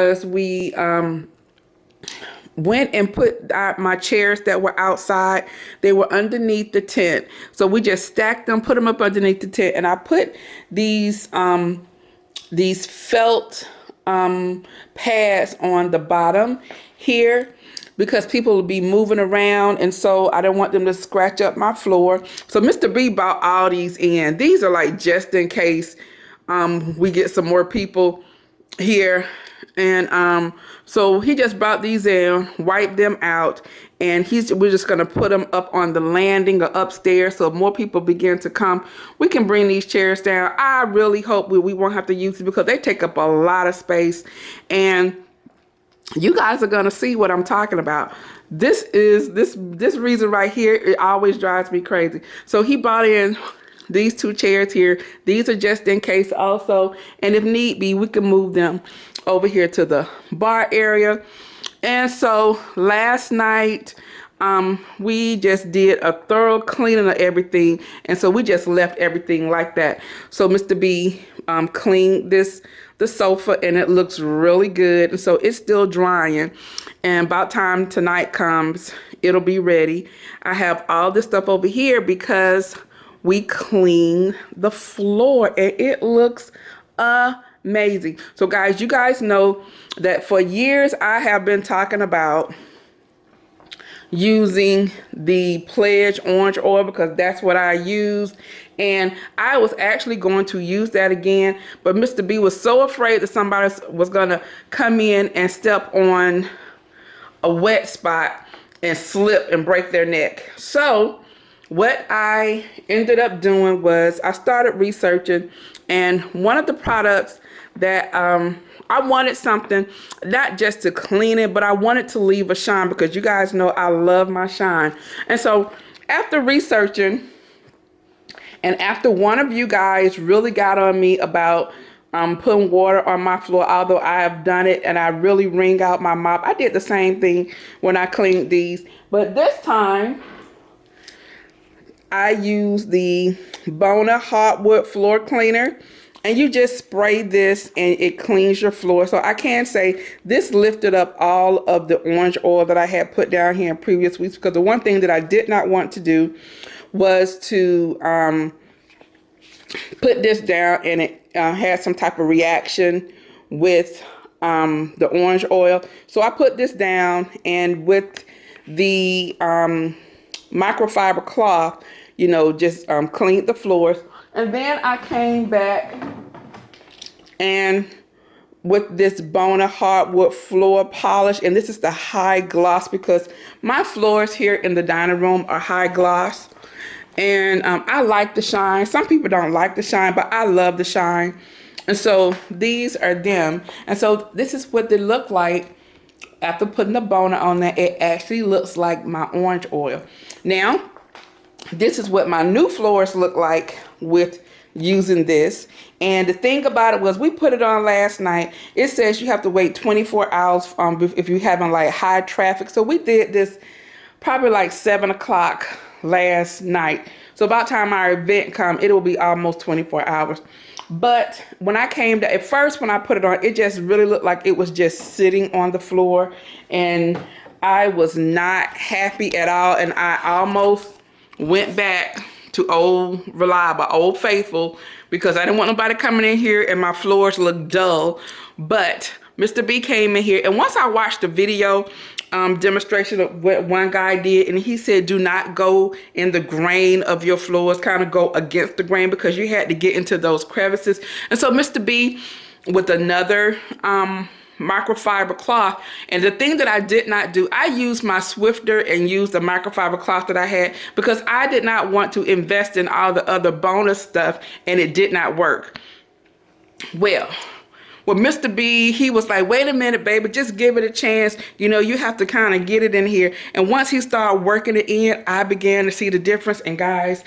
was we went and put my chairs that were outside. They were underneath the tent, so we just stacked them, put them up underneath the tent, and I put these felt pads on the bottom here because people will be moving around, and so I don't want them to scratch up my floor. So Mr. B bought all these in. These are like just in case we get some more people here. And so he just brought these in, wiped them out, and we're just gonna put them up on the landing or upstairs, so if more people begin to come, we can bring these chairs down. I really hope we won't have to use it because they take up a lot of space, and you guys are gonna see what I'm talking about. This reason right here, it always drives me crazy. So he brought in these two chairs here. These are just in case also, and if need be, we can move them over here to the bar area. And so last night we just did a thorough cleaning of everything, and so we just left everything like that. So Mr. B cleaned the sofa, and it looks really good, and so it's still drying, and about time tonight comes, it'll be ready. I have all this stuff over here because we clean the floor, and it looks amazing. So guys, you guys know that for years I have been talking about using the Pledge orange oil because that's what I used, and I was actually going to use that again, but Mr. B was so afraid that somebody was gonna come in and step on a wet spot and slip and break their neck. So what I ended up doing was I started researching, and one of the products that I wanted something not just to clean it, but I wanted to leave a shine because you guys know I love my shine. And so after researching, and after one of you guys really got on me about putting water on my floor, although I have done it and I really wring out my mop. I did the same thing when I cleaned these, but this time I used the Bona hardwood floor cleaner, and you just spray this and it cleans your floor. So I can say this lifted up all of the orange oil that I had put down here in previous weeks, because the one thing that I did not want to do was to put this down and it had some type of reaction with the orange oil. So I put this down, and with the microfiber cloth, you know, just cleaned the floors. And then I came back and with this Bona hardwood floor polish, and this is the high gloss because my floors here in the dining room are high gloss, and I like the shine. Some people don't like the shine, but I love the shine, and so these are them. And so this is what they look like after putting the Bona on there. It actually looks like my orange oil. Now this is what my new floors look like with using this. And the thing about it was, we put it on last night. It says you have to wait 24 hours if you're having like high traffic. So we did this probably like 7 o'clock last night. So about time our event come, it will be almost 24 hours. But when I came to, at first when I put it on, it just really looked like it was just sitting on the floor, and I was not happy at all. And I almost went back to old reliable, old faithful, because I didn't want nobody coming in here and my floors look dull. But Mr. B came in here, and once I watched the video demonstration of what one guy did, and he said do not go in the grain of your floors, kind of go against the grain, because you had to get into those crevices. And so Mr. B, with another microfiber cloth, and the thing that I did not do, I used my Swifter and used the microfiber cloth that I had, because I did not want to invest in all the other bonus stuff, and it did not work. Well, Mr. B, he was like, wait a minute, baby, just give it a chance. You know, you have to kind of get it in here. And once he started working it in, I began to see the difference. And guys,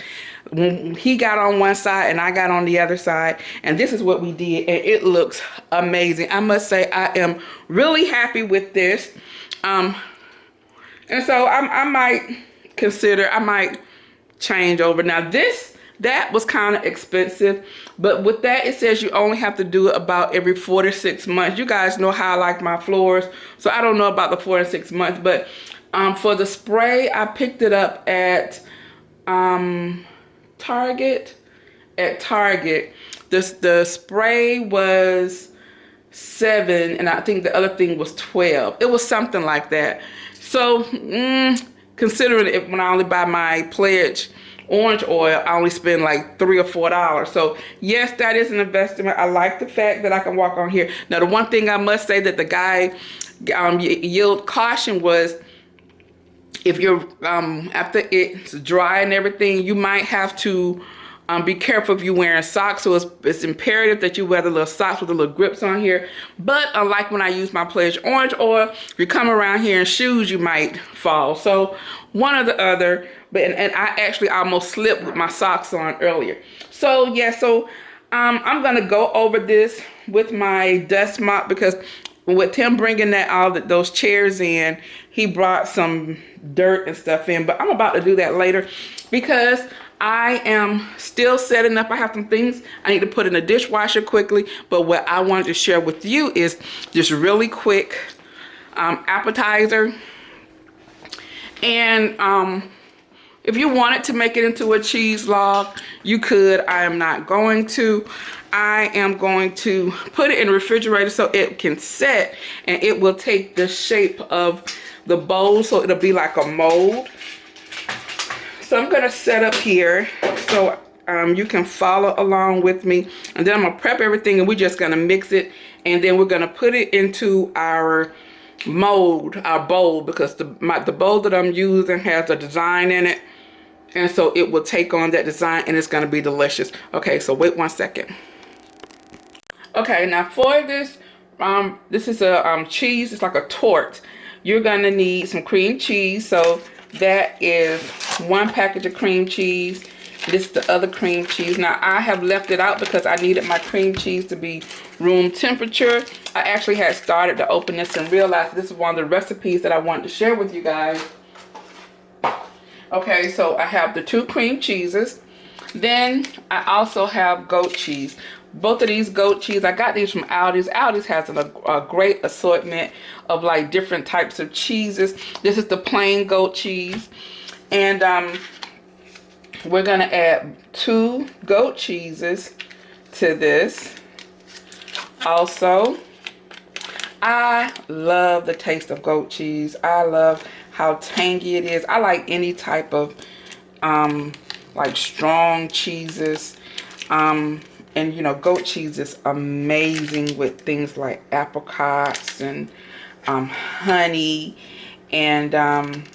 when he got on one side and I got on the other side, and this is what we did, and it looks amazing. I must say I am really happy with this. And so I might consider, I might change over. Now this That was kind of expensive, but with that it says you only have to do it about every 4 to 6 months. You guys know how I like my floors, so I don't know about the 4 to 6 months. But for the spray, I picked it up at Target. At Target, the spray was $7, and I think the other thing was $12. It was something like that. So considering it, when I only buy my Pledge orange oil, I only spend like $3 or $4. So yes, that is an investment. I like the fact that I can walk on here. Now, the one thing I must say that the guy yield caution was, if you're after it's dry and everything, you might have to be careful if you're wearing socks. So it's imperative that you wear the little socks with the little grips on here. But unlike when I use my Pledge orange oil, if you come around here in shoes, you might fall. So one or the other. But and I actually almost slipped with my socks on earlier. So yeah, so I'm gonna go over this with my dust mop, because with him bringing those chairs in, he brought some dirt and stuff in. But I'm about to do that later, because I am still setting up. I have some things I need to put in the dishwasher quickly. But what I wanted to share with you is just really quick appetizer. And if you wanted to make it into a cheese log, you could. I am not going to. I am going to put it in the refrigerator so it can set, and it will take the shape of the bowl, so it'll be like a mold. So I'm gonna set up here so you can follow along with me, and then I'm gonna prep everything, and we're just gonna mix it, and then we're gonna put it into our mold, our bowl, because the bowl that I'm using has a design in it, and so it will take on that design, and it's gonna be delicious. Okay, so wait 1 second. Okay, now for this, this is a cheese. It's like a tort. You're gonna need some cream cheese. So that is 1 package of cream cheese. This is the other cream cheese. Now I have left it out because I needed my cream cheese to be room temperature. I actually had started to open this and realized this is one of the recipes that I wanted to share with you guys. Okay, so I have the 2 cream cheeses. Then I also have goat cheese. Both of these goat cheese, I got these from Aldi's. Aldi's has a great assortment of like different types of cheeses. This is the plain goat cheese. And we're gonna add 2 goat cheeses to this. Also, I love the taste of goat cheese. I love how tangy it is. I like any type of like strong cheeses. And you know, goat cheese is amazing with things like apricots and honey, and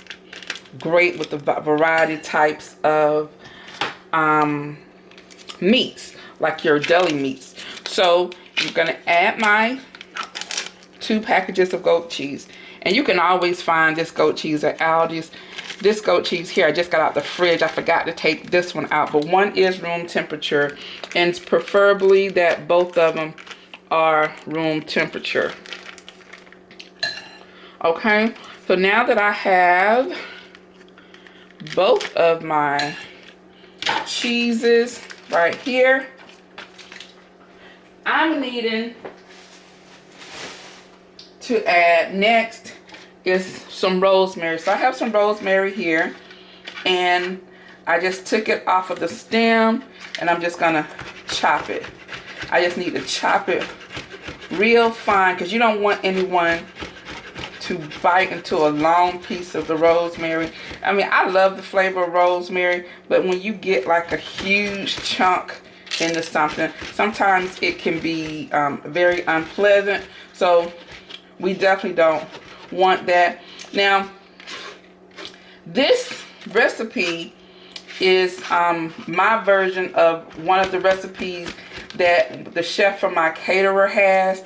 great with the variety types of meats, like your deli meats. So you're gonna add my 2 packages of goat cheese, and you can always find this goat cheese at Aldi's. This goat cheese here, I just got out the fridge. I forgot to take this one out, but one is room temperature, and it's preferably that both of them are room temperature. Okay, so now that I have both of my cheeses right here, I'm needing to add next is some rosemary. So I have some rosemary here, and I just took it off of the stem, and I'm just gonna chop it. I just need to chop it real fine, because you don't want anyone to bite into a long piece of the rosemary. I mean, I love the flavor of rosemary, but when you get like a huge chunk into something, sometimes it can be very unpleasant. So we definitely don't want that. Now, this recipe is my version of one of the recipes that the chef from my caterer has.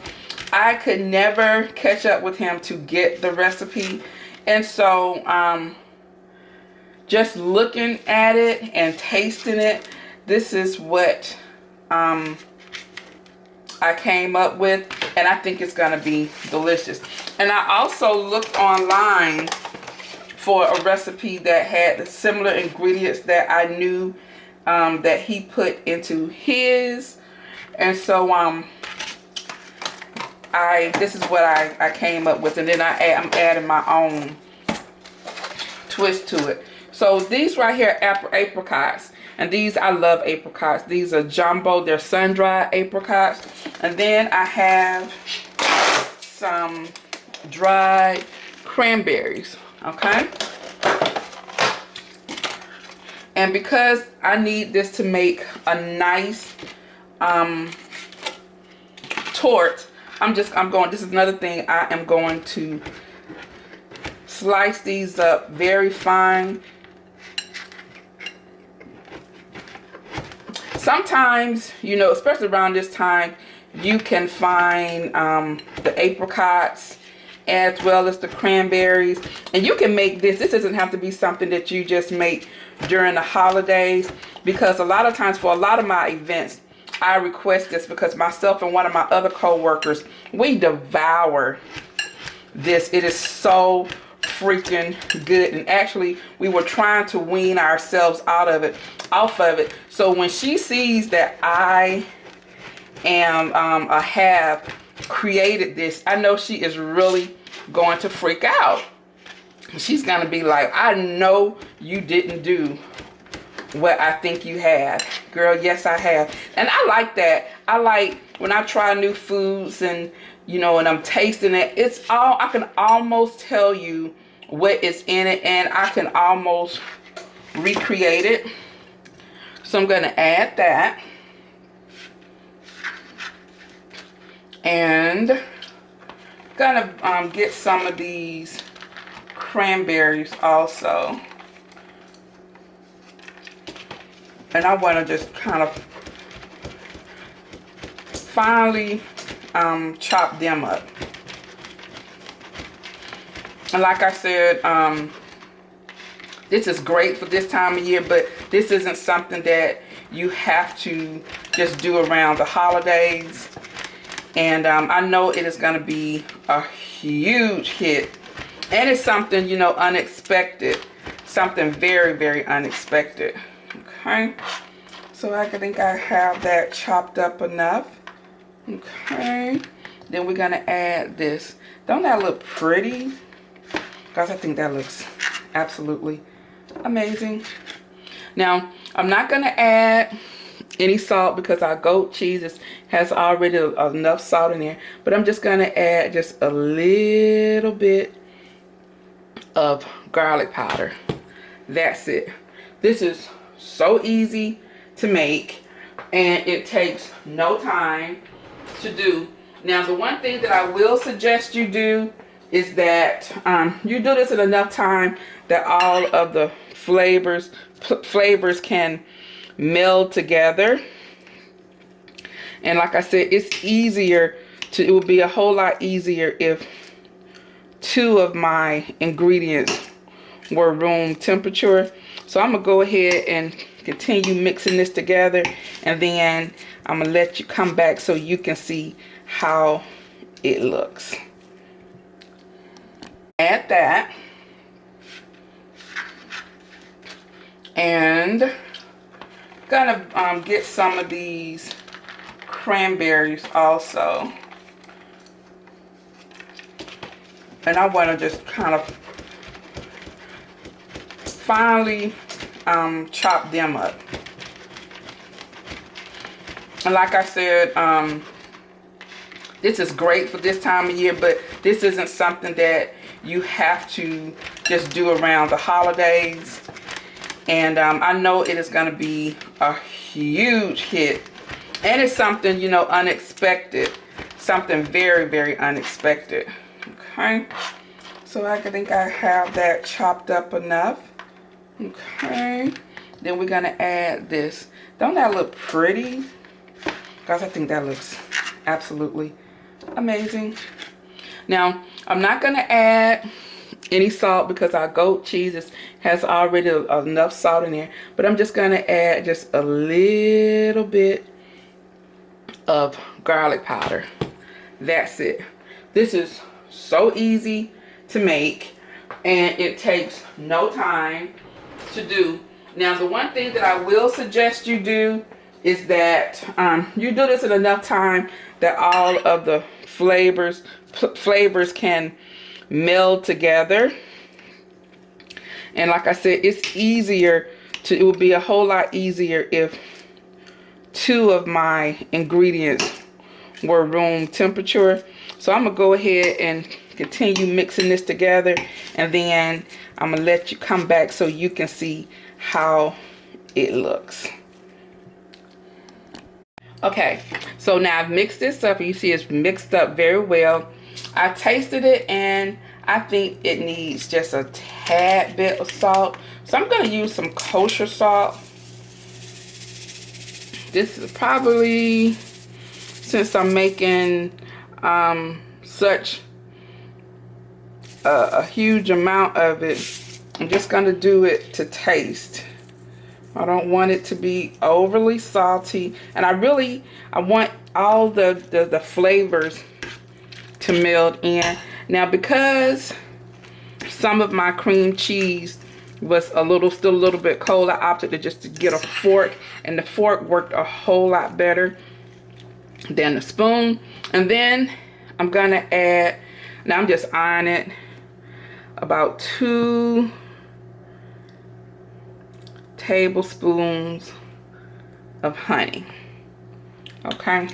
I could never catch up with him to get the recipe, and so just looking at it and tasting it, this is what I came up with, and I think it's gonna be delicious. And I also looked online for a recipe that had the similar ingredients that I knew that he put into his. And so this is what I came up with, and then I'm adding my own twist to it. So these right here are apricots, and these, I love apricots. These are jumbo, they're sun-dried apricots. And then I have some dried cranberries, okay? And because I need this to make a nice tort, this is another thing, I am going to slice these up very fine. Sometimes, you know, especially around this time, you can find the apricots as well as the cranberries. And you can make this. This doesn't have to be something that you just make during the holidays, because a lot of times for a lot of my events, I request this because myself and one of my other co-workers, we devour this. It is so freaking good. And actually, we were trying to wean ourselves off of it. So when she sees that I have created this, I know she is really going to freak out. She's going to be like, I know you didn't do what I think you have. Girl, yes, I have. And I like that. I like when I try new foods and, you know, and I'm tasting it, I can almost tell you what is in it, and I can almost recreate it. So I'm going to add that. And gonna get some of these cranberries also. And I want to just kind of finely chop them up. And like I said, this is great for this time of year, but this isn't something that you have to just do around the holidays. And I know it is going to be a huge hit. And it's something, you know, unexpected. Something very, very unexpected. Okay. So I think I have that chopped up enough. Okay. Then we're going to add this. Don't that look pretty? Guys, I think that looks absolutely amazing. Now, I'm not going to add any salt because our goat cheese has already enough salt in there. But I'm just going to add just a little bit of garlic powder. That's it. This is so easy to make, and it takes no time to do. Now, the one thing that I will suggest you do is that you do this in enough time that all of the flavors can meld together. And like I said, it would be a whole lot easier if 2 of my ingredients were room temperature. So I'm gonna go ahead and continue mixing this together, and then I'm gonna let you come back so you can see how it looks. Add that, and gonna get some of these cranberries also, and I want to just kind of finely chop them up. And like I said, this is great for this time of year, but this isn't something that you have to just do around the holidays. And I know it is going to be a huge hit. And it's something, you know, unexpected. Something very, very unexpected. Okay. So I think I have that chopped up enough. Okay. Then we're going to add this. Don't that look pretty? Guys, I think that looks absolutely amazing. Now, I'm not going to add any salt because our goat cheese has already enough salt in there. But I'm just going to add just a little bit of garlic powder. That's it. This is so easy to make, and it takes no time to do. Now, the one thing that I will suggest you do is that you do this in enough time that all of the flavors can meld together. And like I said, it would be a whole lot easier if 2 of my ingredients were room temperature. So I'm gonna go ahead and continue mixing this together, and then I'm gonna let you come back so you can see how it looks. Okay, so now I've mixed this up, and you see it's mixed up very well. I tasted it, and I think it needs just a tad bit of salt. So I'm gonna use some kosher salt. This is probably, since I'm making such a huge amount of it, I'm just gonna do it to taste. I don't want it to be overly salty, and I want all the flavors to meld in. Now, because some of my cream cheese was still a little bit cold, I opted to get a fork, and the fork worked a whole lot better than the spoon. And then I'm gonna add, now I'm just eyeing it, about 2 tablespoons of honey. Okay.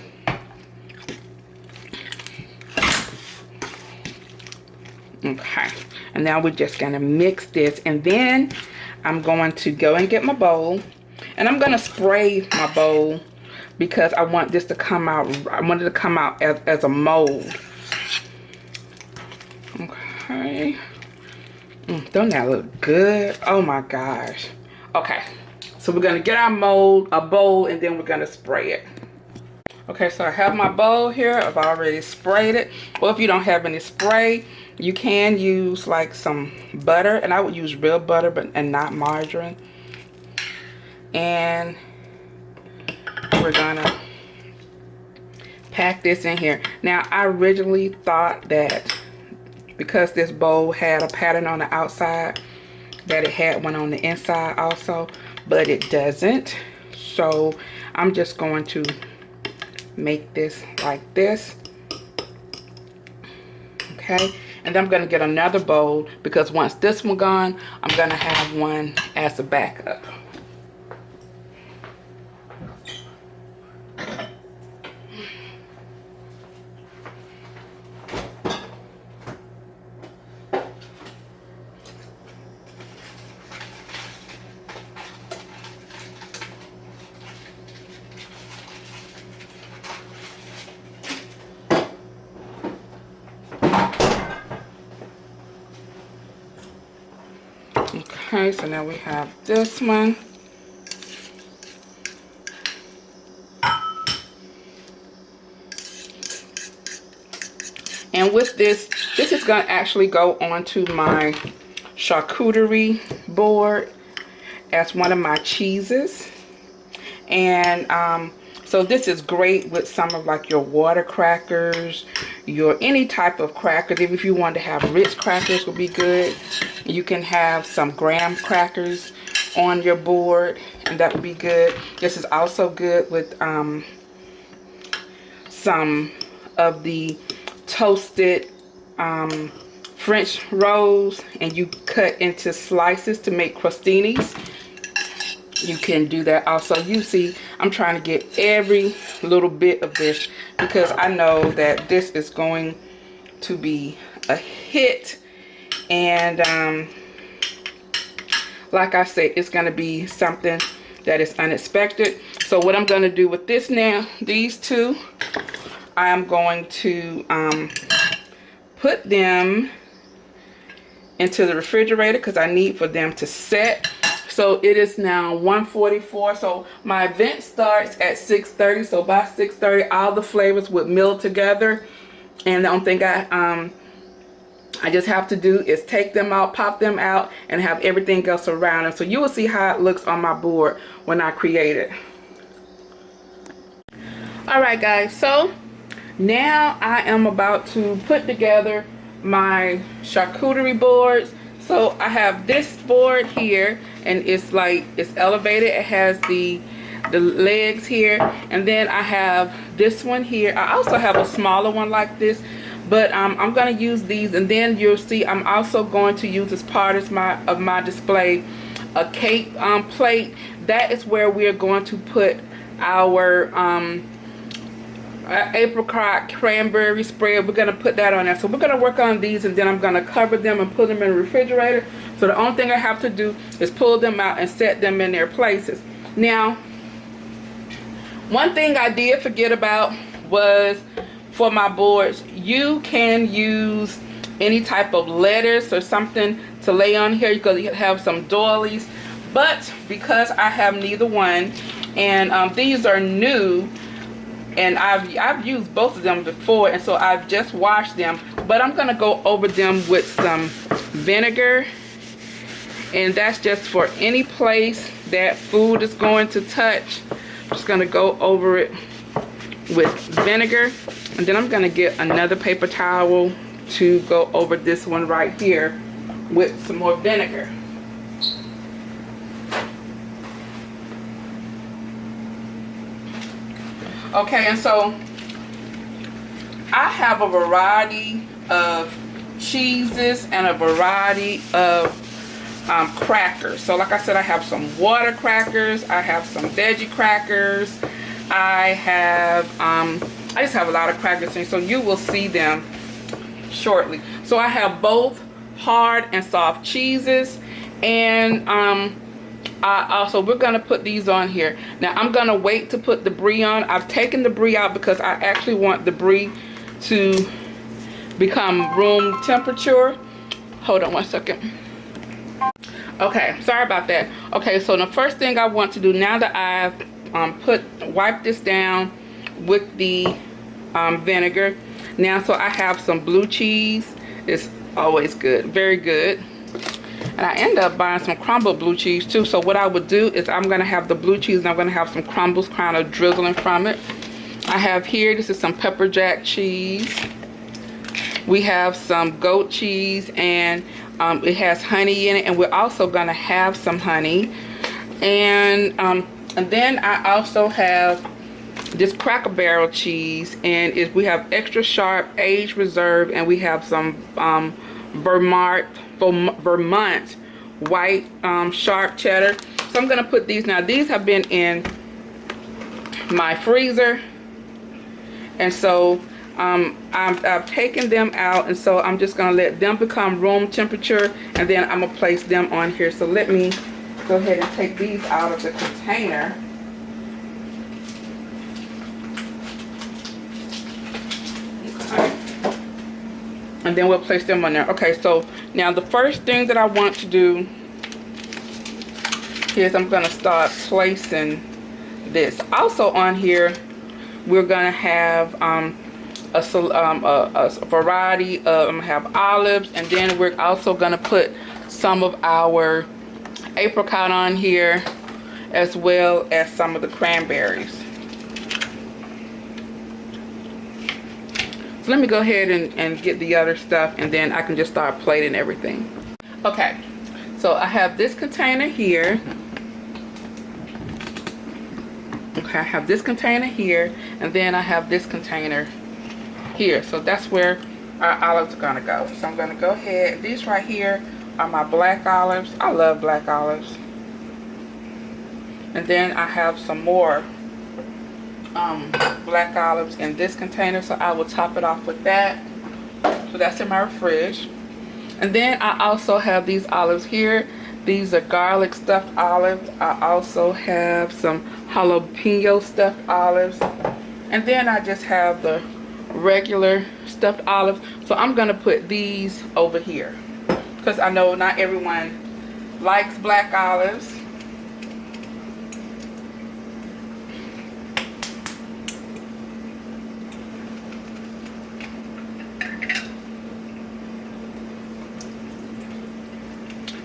Okay, and now we're just gonna mix this, and then I'm going to go and get my bowl, and I'm gonna spray my bowl because I want this to come out, I want it to come out as a mold. Okay. Don't that look good? Oh my gosh. Okay, so we're gonna get our bowl, and then we're gonna spray it. Okay, so I have my bowl here. I've already sprayed it. Well, if you don't have any spray, you can use like some butter, and I would use real butter and not margarine. And we're gonna pack this in here. Now, I originally thought that because this bowl had a pattern on the outside, that it had one on the inside also, but it doesn't. So I'm just going to make this like this. Okay, and then I'm going to get another bowl, because once this one gone, I'm going to have one as a backup. Okay, so now we have this one. And with this is going to actually go onto my charcuterie board as one of my cheeses. And so this is great with some of like your water crackers, your any type of crackers. If you want to have Ritz crackers, would be good. You can have some graham crackers on your board, and that would be good. This is also good with some of the toasted French rolls, and you cut into slices to make crostinis. You can do that also. You see, I'm trying to get every little bit of this because I know that this is going to be a hit. And like I said, it's going to be something that is unexpected. So what I'm going to do with this now, these two, I am going to put them into the refrigerator because I need for them to set. So it is now 1:44. So my event starts at 6:30. So by 6:30, all the flavors would meld together. And the only thing I just have to do is take them out, pop them out, and have everything else around them. So you will see how it looks on my board when I create it. Alright guys, so now I am about to put together my charcuterie boards. So I have this board here, and it's like it's elevated. It has the legs here, and then I have this one here. I also have a smaller one like this, but I'm gonna use these, and then you'll see I'm also going to use as part of my display a cake plate. That is where we're going to put our apricot cranberry spread. We're gonna put that on there. So we're gonna work on these, and then I'm gonna cover them and put them in the refrigerator. So the only thing I have to do is pull them out and set them in their places. Now, one thing I did forget about was for my boards, you can use any type of lettuce or something to lay on here. You could have some doilies, but because I have neither one, and these are new, and I've used both of them before, and so I've just washed them, but I'm gonna go over them with some vinegar, and that's just for any place that food is going to touch. I'm just gonna go over it with vinegar, and then I'm gonna get another paper towel to go over this one right here with some more vinegar. Okay, and so I have a variety of cheeses and a variety of crackers. So like I said, I have some water crackers, I have some veggie crackers, I just have a lot of crackers, and so you will see them shortly. So I have both hard and soft cheeses, and also we're gonna put these on here. Now I'm gonna wait to put the brie on. I've taken the brie out because I actually want the brie to become room temperature. Hold on one second. Okay, sorry about that. Okay, so the first thing I want to do, now that I've wiped this down with the vinegar, now so I have some blue cheese. It's always good, very good. And I end up buying some crumbled blue cheese too. So what I would do is I'm gonna have the blue cheese, and I'm gonna have some crumbles kind of drizzling from it. I have here, this is some pepper jack cheese. We have some goat cheese, and it has honey in it, and we're also gonna have some honey. And then I also have this Cracker Barrel cheese, and we have extra sharp aged reserve, and we have some Vermont white sharp cheddar. So I'm gonna put these now. These have been in my freezer, and so I've taken them out, and so I'm just gonna let them become room temperature, and then I'm gonna place them on here. So let me go ahead and take these out of the container. And then we'll place them on there. Okay, so now the first thing that I want to do is I'm gonna start placing this. Also on here, we're gonna have a variety of, I'm gonna have olives, and then we're also gonna put some of our apricot on here, as well as some of the cranberries. So let me go ahead and get the other stuff, and then I can just start plating everything. Okay, so I have this container here. Okay, I have this container here, and then I have this container here. So that's where our olives are gonna go. So I'm gonna go ahead, these right here are my black olives. I love black olives. And then I have some more black olives in this container, so I will top it off with that. So that's in my fridge. And then I also have these olives here. These are garlic stuffed olives. I also have some jalapeno stuffed olives, and then I just have the regular stuffed olives. So I'm gonna put these over here because I know not everyone likes black olives.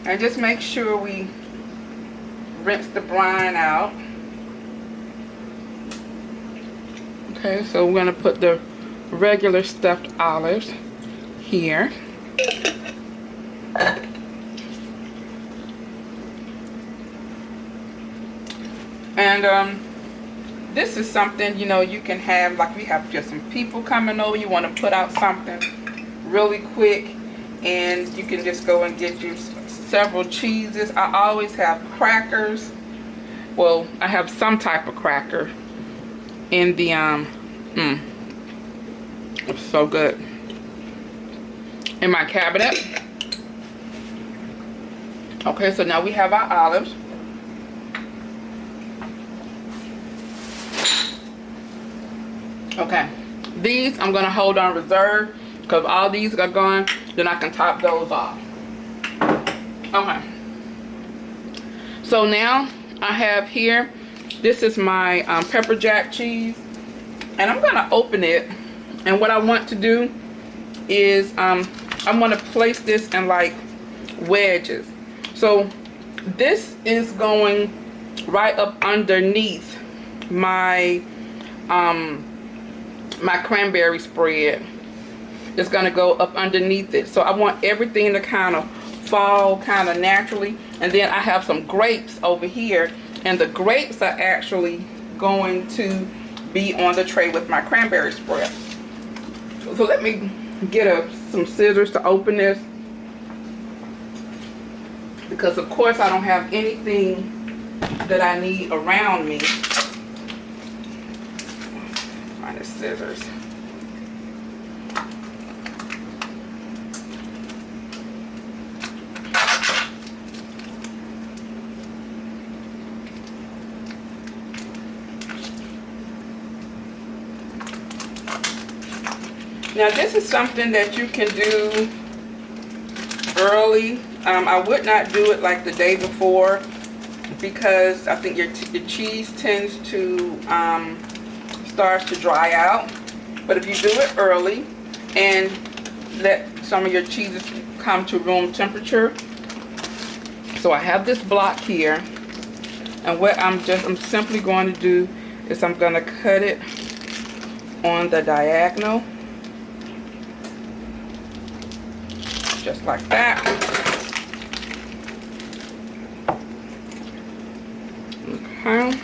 And just make sure we rinse the brine out. Okay, so we're gonna put the regular stuffed olives here. And this is something, you know, you can have, like we have just some people coming over, you want to put out something really quick, and you can just go and get you several cheeses. I always have crackers. Well, I have some type of cracker in the it's so good, in my cabinet. Okay, so now we have our olives. Okay, these I'm gonna hold on reserve because all these are gone, then I can top those off. Okay, so now I have here, this is my pepper jack cheese, and I'm gonna open it, and what I want to do is I want to place this in like wedges. So this is going right up underneath my my cranberry spread. It's gonna go up underneath it. So I want everything to kind of fall kind of naturally. And then I have some grapes over here, and the grapes are actually going to be on the tray with my cranberry spread. So let me get some scissors to open this, because of course I don't have anything that I need around me. Find the scissors. Now this is something that you can do early. I would not do it like the day before, because I think your cheese tends to starts to dry out. But if you do it early and let some of your cheeses come to room temperature. So I have this block here, and what I'm simply going to do is I'm going to cut it on the diagonal, just like that. Okay.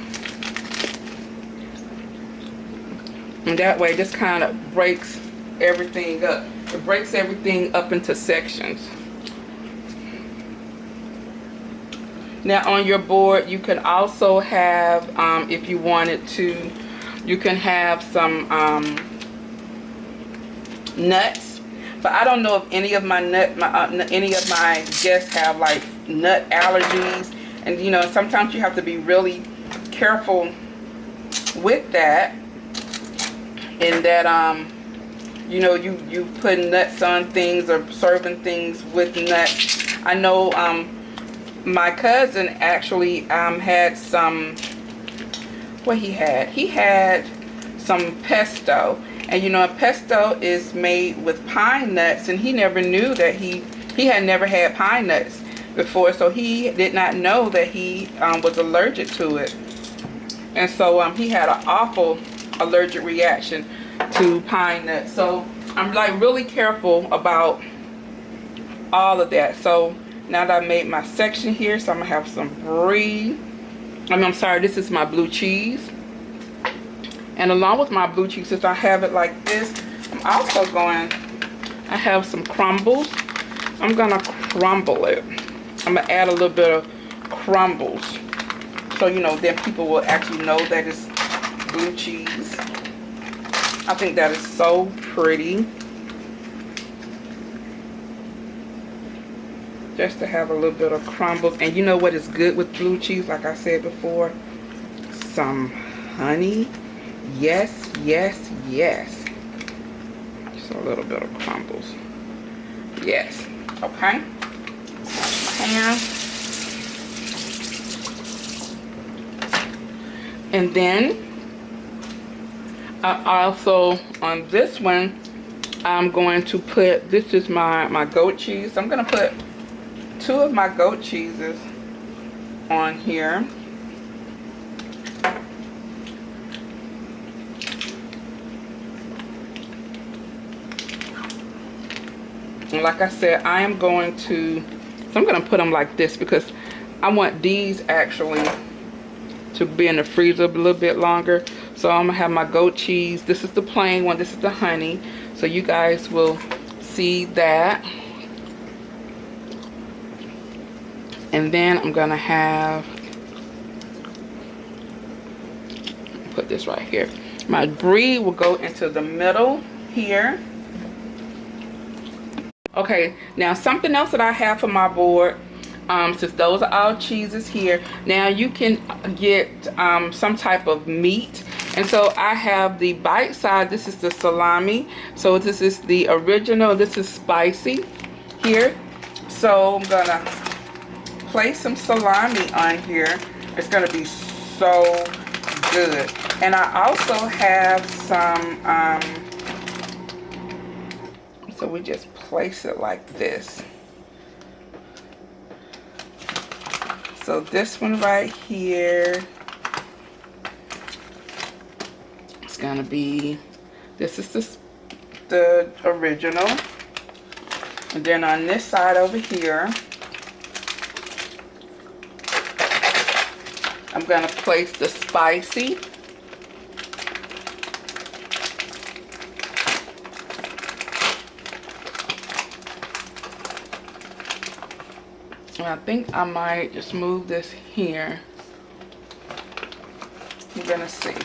And that way this kind of breaks everything up. It breaks everything up into sections. Now on your board you can also have, if you wanted to, you can have some nuts. But I don't know if any of my guests have like nut allergies, and you know, sometimes you have to be really careful with that. In that you know, you put nuts on things or serving things with nuts. I know my cousin actually had some. What he had some pesto. And you know, pesto is made with pine nuts, and he never knew that he had never had pine nuts before, so he did not know that he was allergic to it. And so he had an awful allergic reaction to pine nuts. So I'm like really careful about all of that. So now that I made my section here, so I'm gonna have some brie. I'm sorry, this is my blue cheese. And along with my blue cheese, since I have it like this, I'm also I have some crumbles. I'm gonna crumble it. I'm gonna add a little bit of crumbles, so you know, then people will actually know that it's blue cheese. I think that is so pretty. Just to have a little bit of crumbles. And you know what is good with blue cheese, like I said before? Some honey. Yes, yes, yes. Just a little bit of crumbles. Yes. Okay. Wash my hands. And then I also, on this one, I'm going to put, this is my goat cheese. I'm going to put 2 of my goat cheeses on here. And like I said, I am going to, so I'm going to put them like this because I want these actually to be in the freezer a little bit longer. So I'm gonna have my goat cheese. This is the plain one, this is the honey. So you guys will see that. And then I'm gonna have, put this right here. My brie will go into the middle here. Okay, now something else that I have for my board, since those are all cheeses here, now you can get some type of meat. And so I have the bite side. This is the salami. So this is the original. This is spicy here. So I'm gonna place some salami on here. It's gonna be so good. And I also have some, so we just place it like this. So this one right here, it's gonna be, this is the original. And then on this side over here, I'm gonna place the spicy. And I think I might just move this here. We're gonna see.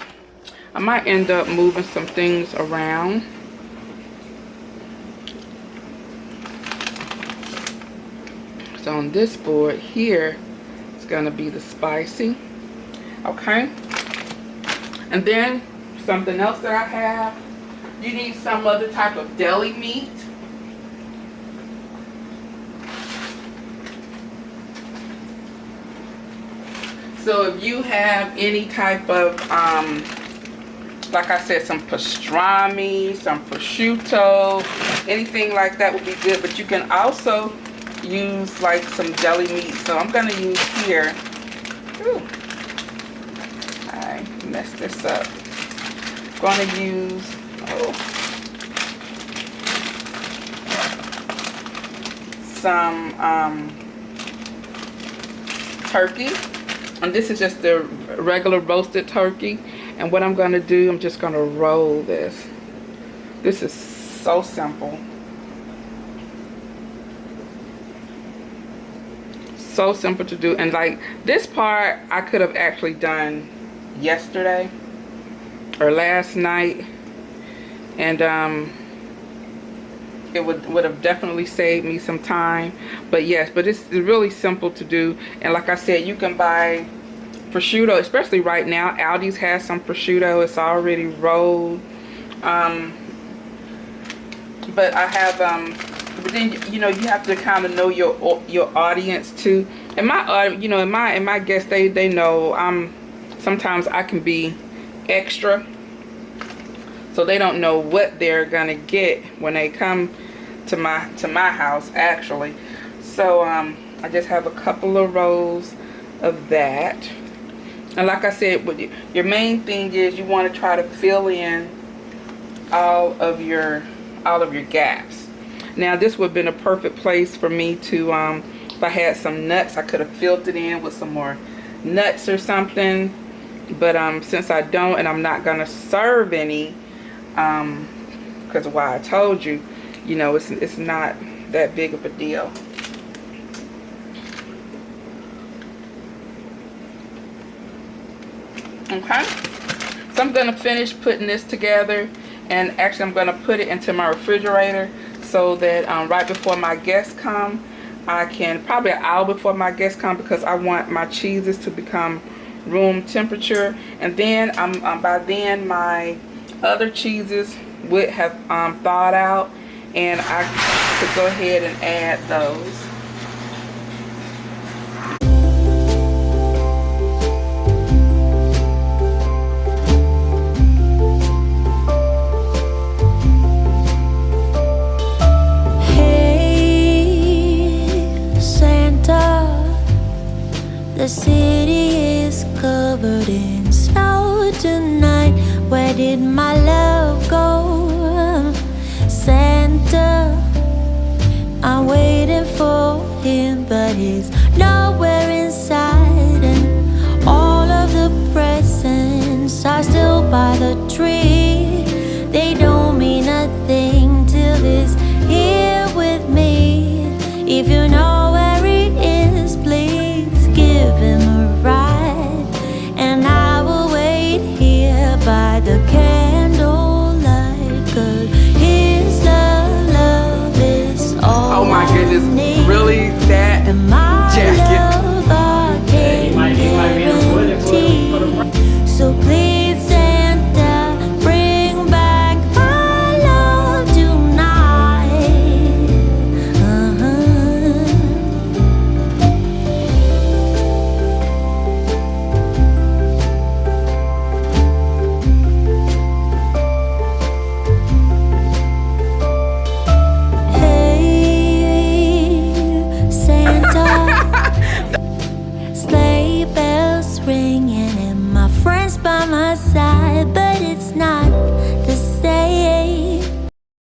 I might end up moving some things around. So on this board here, it's gonna be the spicy. Okay. And then something else that I have, you need some other type of deli meat. So if you have any type of, like I said, some pastrami, some prosciutto, anything like that would be good. But you can also use like some deli meat. So I'm gonna use here. Ooh, I messed this up. I'm gonna use, some turkey. And this is just the regular roasted turkey. And what I'm going to do, I'm just going to roll this. This is so simple. So simple to do. And like this part, I could have actually done yesterday or last night. And it would have definitely saved me some time. But yes, but it's really simple to do. And like I said, you can buy prosciutto, especially right now. Aldi's has some prosciutto. It's already rolled. But I have but then you know, you have to kind of know your audience too. And my you know, in my guests, they know sometimes I can be extra. So they don't know what they're gonna get when they come to my house, actually. So I just have a couple of rows of that. And like I said, your main thing is you want to try to fill in all of your gaps. Now this would have been a perfect place for me to, if I had some nuts, I could have filled it in with some more nuts or something. But since I don't, and I'm not gonna serve any, because of why I told you, you know, it's not that big of a deal. Okay, so I'm gonna finish putting this together, and actually I'm gonna put it into my refrigerator so that right before my guests come, I can, probably an hour before my guests come, because I want my cheeses to become room temperature. And then by then my other cheeses would have thawed out, and I could go ahead and add those. The city is covered in snow tonight. Where did my love go? Santa, I'm waiting for him, but he's nowhere inside. And all of the are still by the tree. They don't